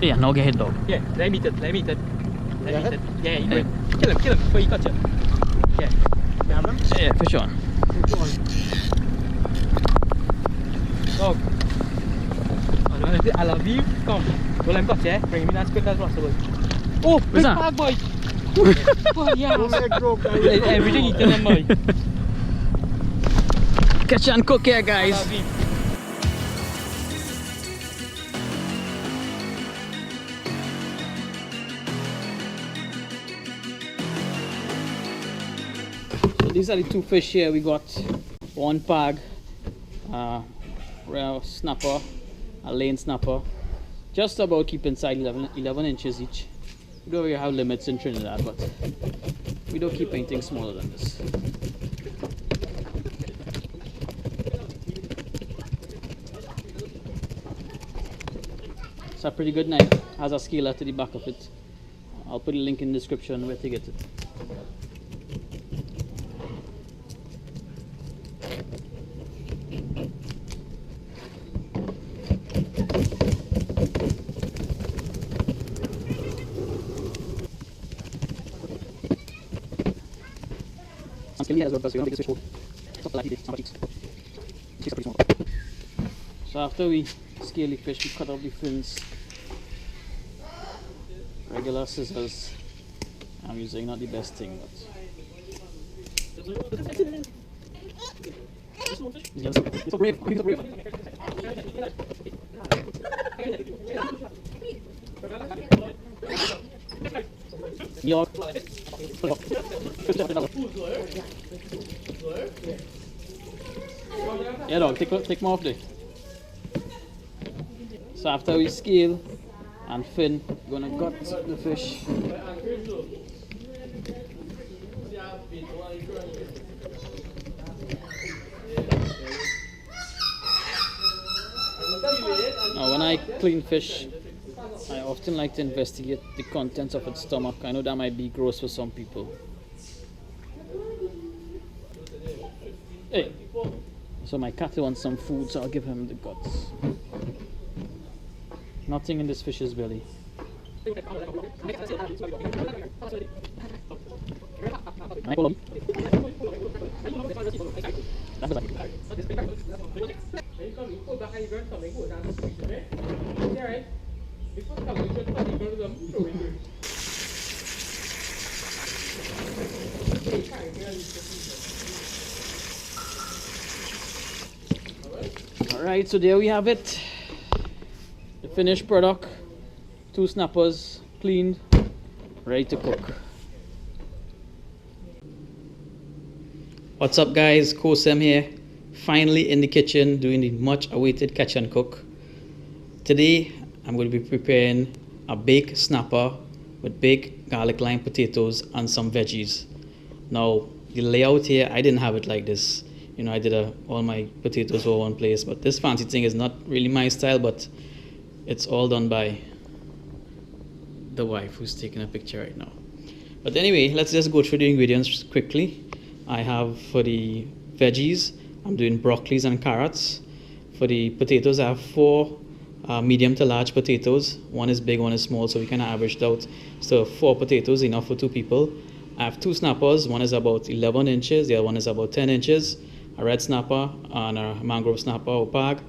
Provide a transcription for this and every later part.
Yeah, now get hit, dog. Yeah, let me eat it. Let me eat it. Let me eat it. Yeah, eat it. Kill him before he got you. Yeah. You have them? Yeah, fish on. Dog. I love you. Come. Well, I'm got you. Bring me as quick as possible. Oh, big bag, boy. Oh, yeah. Everything eaten them, boy. Catch and cook here, guys. I love you. So these are the two fish here. We got one pag, real snapper, a lane snapper. Just about keep inside 11 inches each. We don't really have limits in Trinidad, but we don't keep anything smaller than this. It's a pretty good knife. Has a scaler to the back of it. I'll put a link in the description where to get it. So after we scale the fish, we cut off the fins. Regular scissors. I'm using not the best thing, but yeah, dog, take more off there. So after we scale and fin, we're gonna gut the fish. Now when I clean fish, I often like to investigate the contents of its stomach. I know that might be gross for some people. Hey, so my cat wants some food, so I'll give him the guts. Nothing in this fish's belly. Alright, so there we have it. The finished product. 2 snappers, cleaned, ready to cook. What's up, guys? Kosem here. Finally in the kitchen doing the much awaited catch and cook. Today I'm going to be preparing a baked snapper with baked garlic lime potatoes and some veggies. Now the layout here, I didn't have it like this. You know, I did all my potatoes were one place, but this fancy thing is not really my style, but it's all done by the wife who's taking a picture right now. But anyway, let's just go through the ingredients quickly. I have, for the veggies, I'm doing broccolis and carrots. For the potatoes, I have 4 medium to large potatoes. One is big, one is small, so we kind of averaged out. So 4 potatoes, enough for 2 people. I have 2 snappers. One is about 11 inches, the other one is about 10 inches. A red snapper and a mangrove snapper or pag.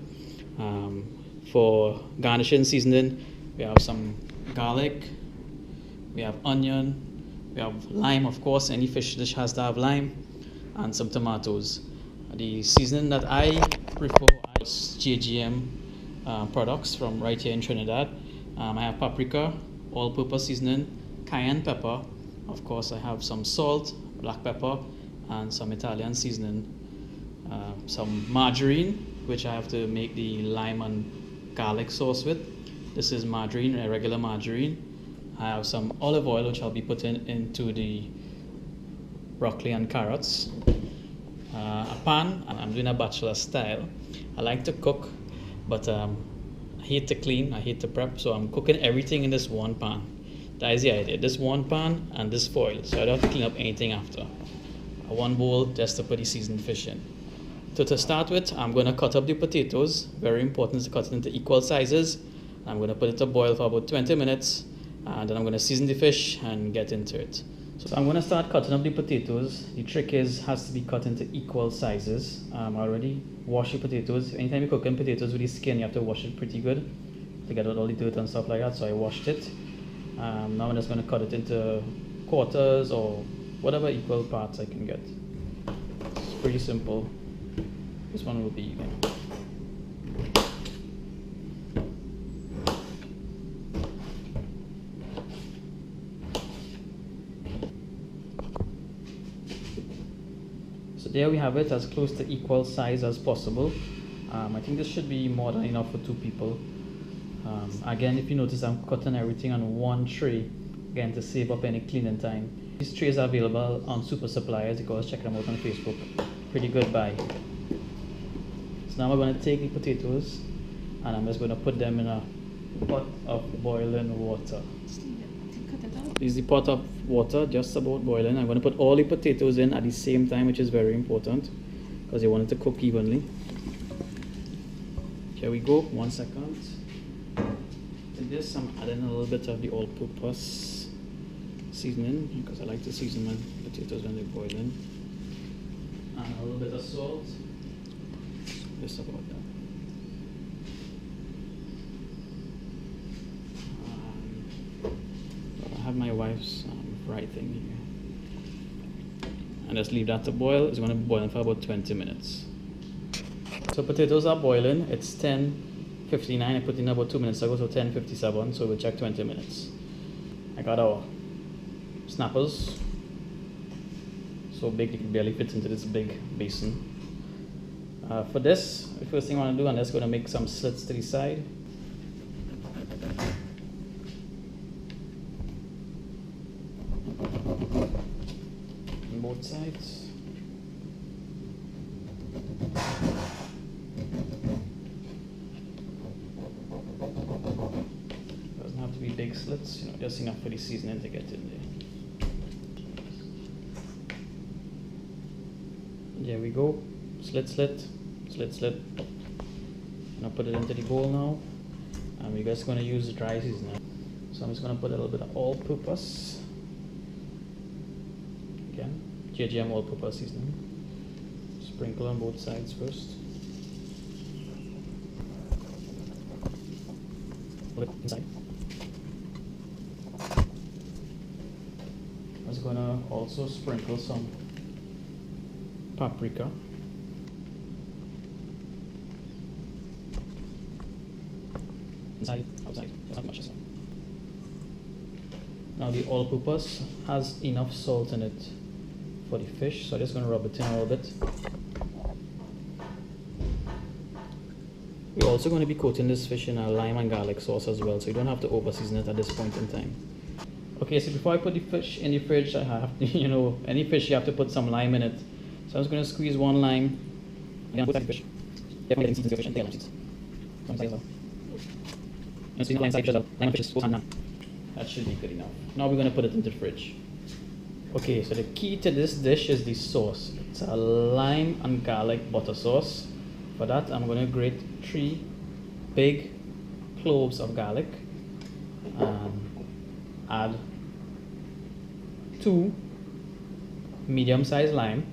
For garnishing seasoning, we have some garlic, we have onion, we have lime, of course, any fish dish has to have lime, and some tomatoes. The seasoning that I prefer is JGM products from right here in Trinidad. I have paprika, all-purpose seasoning, cayenne pepper, of course I have some salt, black pepper, and some Italian seasoning. Some margarine, which I have to make the lime and garlic sauce with. This is margarine, a regular margarine. I have some olive oil, which I'll be putting into the broccoli and carrots. A pan, and I'm doing a bachelor style. I like to cook, but I hate to clean, I hate to prep, so I'm cooking everything in this one pan. That is the idea, this one pan and this foil, so I don't have to clean up anything after. One bowl just to put the seasoned fish in. So to start with, I'm going to cut up the potatoes. Very important to cut it into equal sizes. I'm going to put it to boil for about 20 minutes, and then I'm going to season the fish and get into it. So I'm going to start cutting up the potatoes. The trick has to be cut into equal sizes. I already washed the potatoes. Anytime you're cooking potatoes with the skin, you have to wash it pretty good to get out all the dirt and stuff like that. So I washed it. Now I'm just going to cut it into quarters or whatever equal parts I can get. It's pretty simple. This one will be even. So there we have it, as close to equal size as possible. I think this should be more than enough for 2 people. Again, if you notice, I'm cutting everything on one tray, again to save up any cleaning time. These trays are available on Super Suppliers. You can always check them out on Facebook. Pretty good buy. So now we're going to take the potatoes and I'm just going to put them in a pot of boiling water. This is the pot of water, just about boiling. I'm going to put all the potatoes in at the same time, which is very important because you want it to cook evenly. Here we go, 1 second. In this, I'm adding a little bit of the all-purpose seasoning because I like to season my potatoes when they're boiling. And a little bit of salt. Just about that. I have my wife's fry thing here. And just leave that to boil. It's going to boil for about 20 minutes. So potatoes are boiling. It's 10:59. I put in about 2 minutes ago, so 10:57. So we'll check 20 minutes. I got our snappers. So big, it can barely fit into this big basin. For this, the first thing I want to do, I'm just going to make some slits to the side. On both sides. Doesn't have to be big slits, just enough for the seasoning to get in there. There we go. Slit, slit, slit, slit. And I'll put it into the bowl now. And we're just going to use dry seasoning. So I'm just going to put a little bit of all-purpose. Again, JGM all-purpose seasoning. Sprinkle on both sides first. Put it inside. I'm just going to also sprinkle some paprika. Inside, outside, not much as well. Now the all-purpose has enough salt in it for the fish, so I'm just going to rub it in a little bit. We're also going to be coating this fish in a lime and garlic sauce as well, so you don't have to over-season it at this point in time. Okay, so before I put the fish in the fridge, I have to, any fish you have to put some lime in it. So I'm just going to squeeze 1 lime. Then put the fish. Definitely season the fish and tail cheese. And so lime side just lime fish is that should be good enough. Now we're going to put it into the fridge. Okay, so the key to this dish is the sauce. It's a lime and garlic butter sauce. For that, I'm going to grate 3 big cloves of garlic and add 2 medium-sized lime,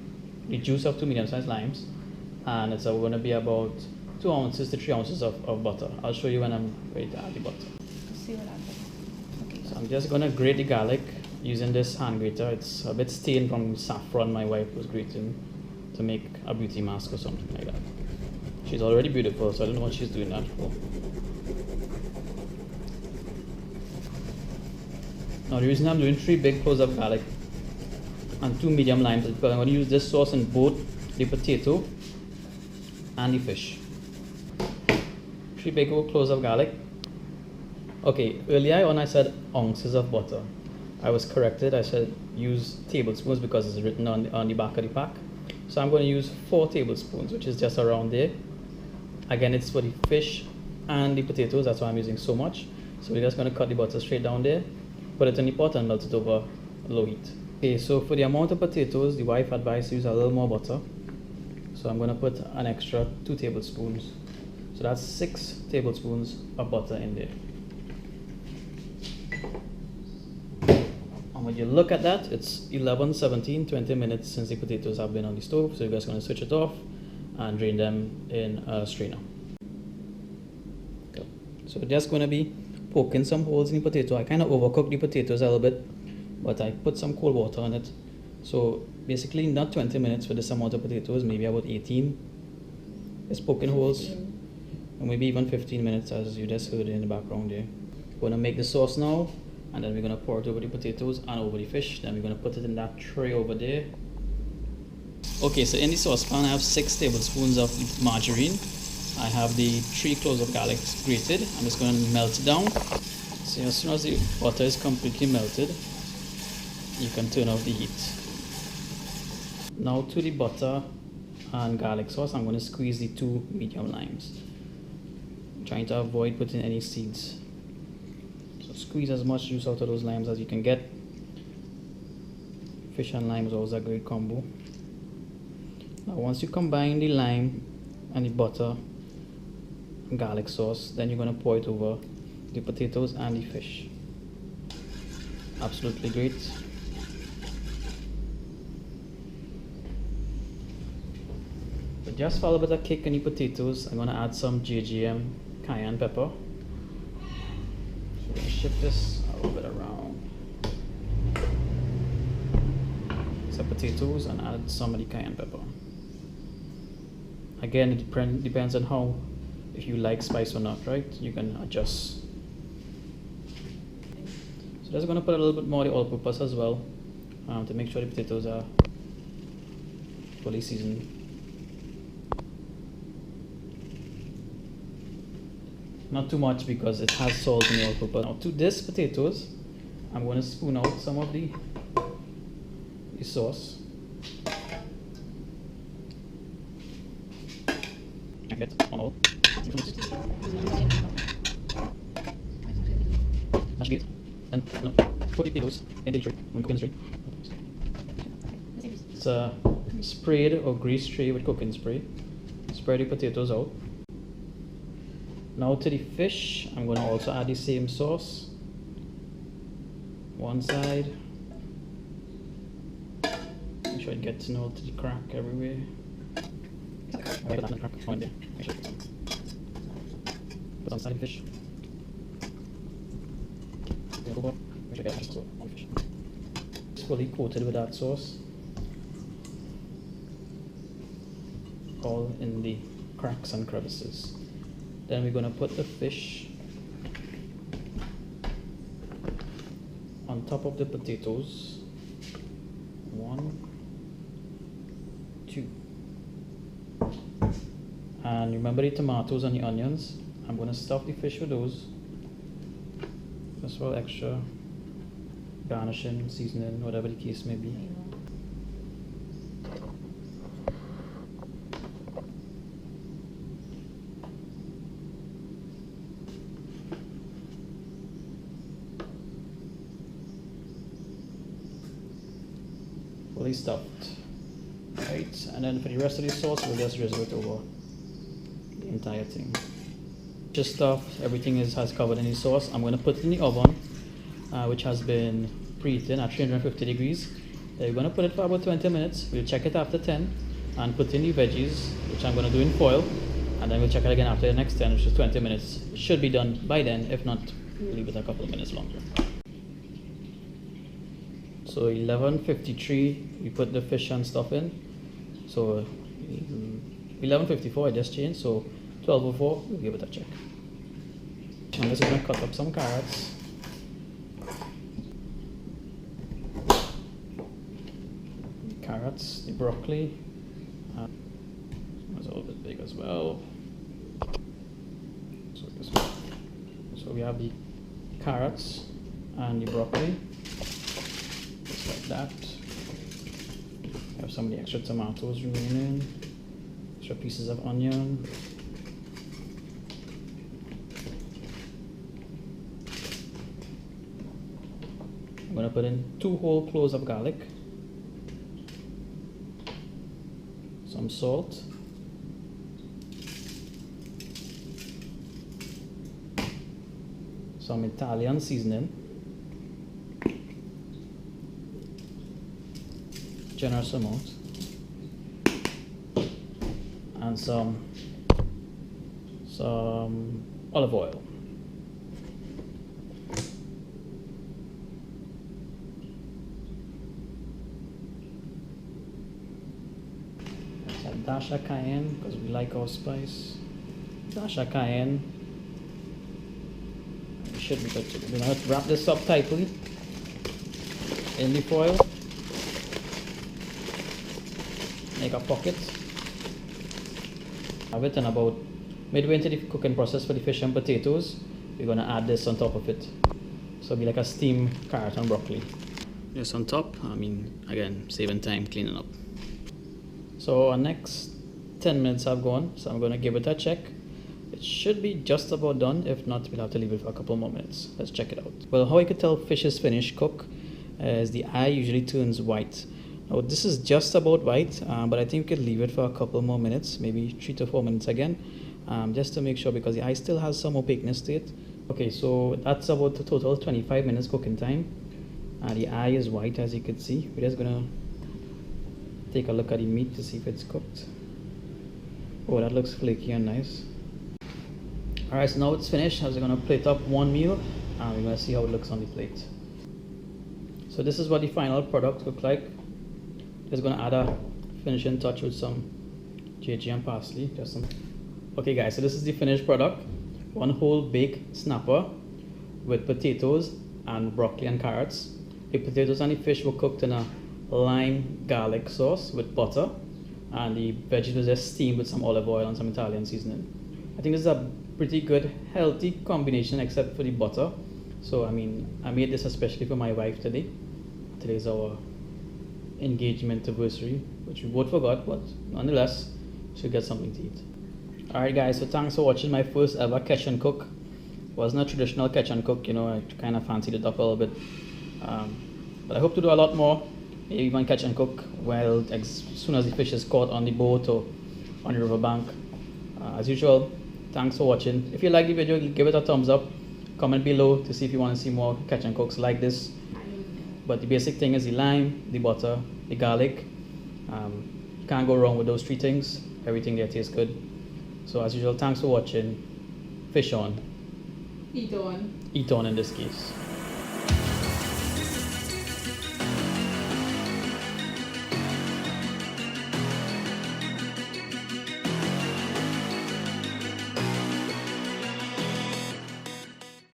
the juice of 2 medium-sized limes, and it's going to be about 2 ounces to 3 ounces of butter. I'll show you when I'm ready to add the butter. See what happens. Okay. So I'm just going to grate the garlic using this hand grater. It's a bit stained from saffron my wife was grating to make a beauty mask or something like that. She's already beautiful, so I don't know what she's doing that for. Now the reason I'm doing 3 big cloves of garlic and 2 medium limes is because I'm going to use this sauce in both the potato and the fish. 3 big cloves of garlic. Okay, earlier on I said ounces of butter. I was corrected. I said use tablespoons because it's written on the back of the pack. So I'm going to use 4 tablespoons, which is just around there. Again, it's for the fish and the potatoes, that's why I'm using so much. So we're just going to cut the butter straight down there, put it in the pot and melt it over low heat. Okay, so for the amount of potatoes, the wife advised to use a little more butter. So I'm going to put an extra 2 tablespoons. So So that's 6 tablespoons of butter in there. And when you look at that, it's 11, 17, 20 minutes since the potatoes have been on the stove. So you're just going to switch it off and drain them in a strainer. Okay. So we're just going to be poking some holes in the potato. I kind of overcooked the potatoes a little bit, but I put some cold water on it. So basically not 20 minutes for this amount of potatoes, maybe about 18. Just poking holes. Or maybe even 15 minutes, as you just heard in the background there. We're going to make the sauce now, and then we're going to pour it over the potatoes and over the fish. Then we're going to put it in that tray over there. Okay, so in the saucepan I have 6 tablespoons of margarine. I have the 3 cloves of garlic grated. I'm just going to melt it down. So as soon as the butter is completely melted, you can turn off the heat. Now to the butter and garlic sauce, I'm going to squeeze the 2 medium limes. I'm trying to avoid putting any seeds. So squeeze as much juice out of those limes as you can get. Fish and lime is always a great combo. Now once you combine the lime and the butter and garlic sauce, then you're going to pour it over the potatoes and the fish. Absolutely great. But just for a little bit of kick in the potatoes, I'm going to add some JGM cayenne pepper. So we're going to shift this a little bit around. Some potatoes and add some of the cayenne pepper. Again, it depends on how, if you like spice or not, right? You can adjust. So just going to put a little bit more of the all-purpose as well, to make sure the potatoes are fully seasoned. Not too much because it has salt in the all-purpose. Now to this potatoes, I'm going to spoon out some of the sauce. Get all. Mash it and put the potatoes in the tray when cooking the tray. It's a sprayed or grease tray with cooking spray. Spread the potatoes out. Now to the fish, I'm going to also add the same sauce. One side. Make sure it gets all to the crack everywhere. Put on side of fish. It's fully coated with that sauce. All in the cracks and crevices. Then we're going to put the fish on top of the potatoes. 1, 2. And remember the tomatoes and the onions. I'm going to stuff the fish with those. Just for extra garnishing, seasoning, whatever the case may be. Fully stuffed. Right, and then for the rest of the sauce, we'll just drizzle it over the entire thing. Just stuff, everything has covered in the sauce. I'm going to put it in the oven, which has been preheated at 350 degrees. We're going to put it for about 20 minutes. We'll check it after 10 and put in the veggies, which I'm going to do in foil, and then we'll check it again after the next 10, which is 20 minutes. It should be done by then. If not, we'll leave it a couple of minutes longer. So 11:53, we put the fish and stuff in. So 11:54, I just changed. So 12:04, we'll give it a check. I'm just going to cut up some carrots. The broccoli. It's a little bit big as well. So we have the carrots and the broccoli. Just like that. We have some of the extra tomatoes remaining. Extra pieces of onion. I'm going to put in 2 whole cloves of garlic. Some salt, some Italian seasoning, generous amount, and some olive oil. A dash of cayenne because we like our spice. Dash of cayenne. We should be good to go. We're going to wrap this up tightly in the foil. Make a pocket. Have it, and about midway into the cooking process for the fish and potatoes, we're going to add this on top of it. So it'll be like a steamed carrot and broccoli. Just on top, again, saving time cleaning up. So our next 10 minutes have gone, so I'm going to give it a check. It should be just about done. If not, we'll have to leave it for a couple more minutes. Let's check it out. Well, how I could tell fish is finished cook is the eye usually turns white. Now this is just about white, but I think we could leave it for a couple more minutes, maybe 3 to 4 minutes again, just to make sure, because the eye still has some opaqueness to it. Okay, so that's about the total 25 minutes cooking time. The eye is white, as you can see. We're just gonna take a look at the meat to see if it's cooked. Oh, that looks flaky and nice. Alright, so now it's finished. I'm gonna plate up one meal, and we're gonna see how it looks on the plate. So this is what the final product looks like. Just gonna add a finishing touch with some JG and parsley. Okay guys, so this is the finished product. One whole baked snapper with potatoes and broccoli and carrots. The potatoes and the fish were cooked in a lime garlic sauce with butter, and the veggies were just steamed with some olive oil and some Italian seasoning. I think this is a pretty good healthy combination except for the butter. So I made this especially for my wife today. Today's our engagement anniversary, which we both forgot, but nonetheless she'll get something to eat. Alright guys, so thanks for watching my first ever catch and cook. Wasn't a traditional catch and cook, I kind of fancied it up a little bit, but I hope to do a lot more. Maybe even catch and cook as soon as the fish is caught on the boat or on the riverbank. As usual, thanks for watching. If you like the video, give it a thumbs up. Comment below to see if you want to see more catch and cooks like this. But the basic thing is the lime, the butter, the garlic. You can't go wrong with those 3 things. Everything there tastes good. So as usual, thanks for watching. Fish on. Eat on. Eat on in this case.